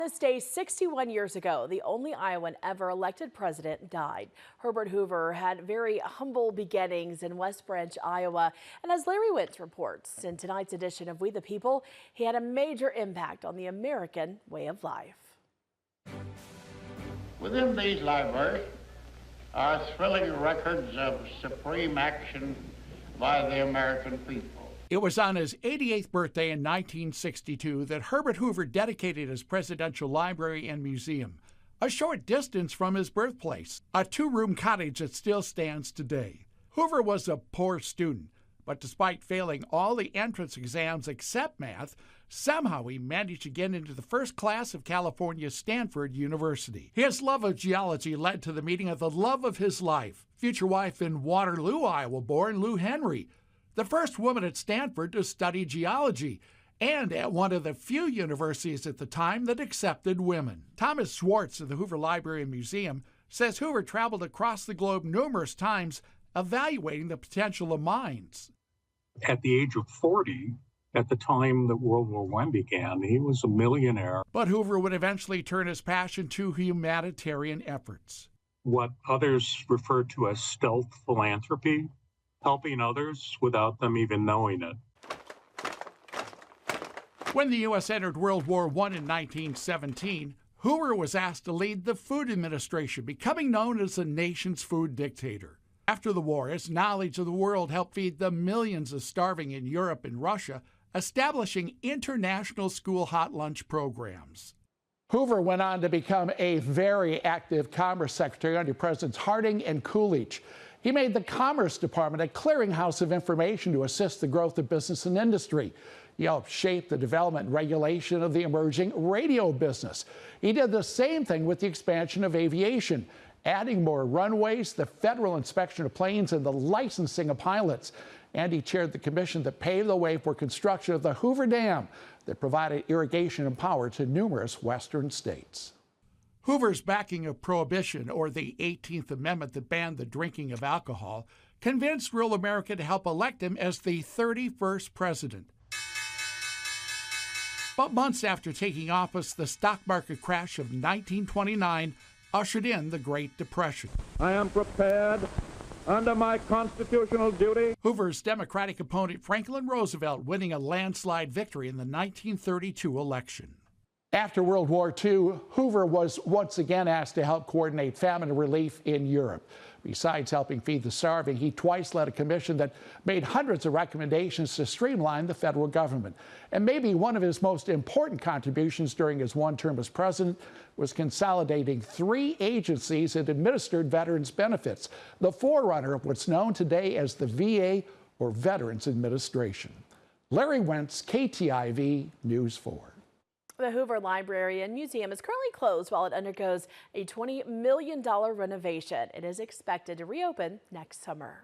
This day 61 years ago, the only Iowan ever elected president died. Herbert Hoover had very humble beginnings in West Branch, Iowa. And as Larry Wentz reports in tonight's edition of We the People, he had a major impact on the American way of life. Within these libraries are thrilling records of supreme action by the American people. It was on his 88th birthday in 1962 that Herbert Hoover dedicated his presidential library and museum, a short distance from his birthplace, a two-room cottage that still stands today. Hoover was a poor student, but despite failing all the entrance exams except math, somehow he managed to get into the first class of California's Stanford University. His love of geology led to the meeting of the love of his life, future wife in Waterloo, Iowa born Lou Henry, the first woman at Stanford to study geology, and at one of the few universities at the time that accepted women. Thomas Schwartz of the Hoover Library and Museum says Hoover traveled across the globe numerous times evaluating the potential of mines. At the age of 40, at the time that World War I began, he was a millionaire. But Hoover would eventually turn his passion to humanitarian efforts. What others refer to as stealth philanthropy, helping others without them even knowing it. When the U.S. entered World War I in 1917, Hoover was asked to lead the Food Administration, becoming known as the nation's food dictator. After the war, his knowledge of the world helped feed the millions of starving in Europe and Russia, establishing international school hot lunch programs. Hoover went on to become a very active Commerce Secretary under Presidents Harding and Coolidge. He made the Commerce Department a clearinghouse of information to assist the growth of business and industry. He helped shape the development and regulation of the emerging radio business. He did the same thing with the expansion of aviation, adding more runways, the federal inspection of planes, and the licensing of pilots. And he chaired the commission that paved the way for construction of the Hoover Dam that provided irrigation and power to numerous western states. Hoover's backing of prohibition, or the 18th Amendment that banned the drinking of alcohol, convinced rural America to help elect him as the 31st president. But months after taking office, the stock market crash of 1929 ushered in the Great Depression. I am prepared, under my constitutional duty. Hoover's Democratic opponent Franklin Roosevelt winning a landslide victory in the 1932 election. After World War II, Hoover was once again asked to help coordinate famine relief in Europe. Besides helping feed the starving, he twice led a commission that made hundreds of recommendations to streamline the federal government. And maybe one of his most important contributions during his one term as president was consolidating 3 agencies that administered veterans' benefits, the forerunner of what's known today as the VA, or Veterans Administration. Larry Wentz, KTIV News 4. The Hoover Library and Museum is currently closed while it undergoes a $20 million renovation. It is expected to reopen next summer.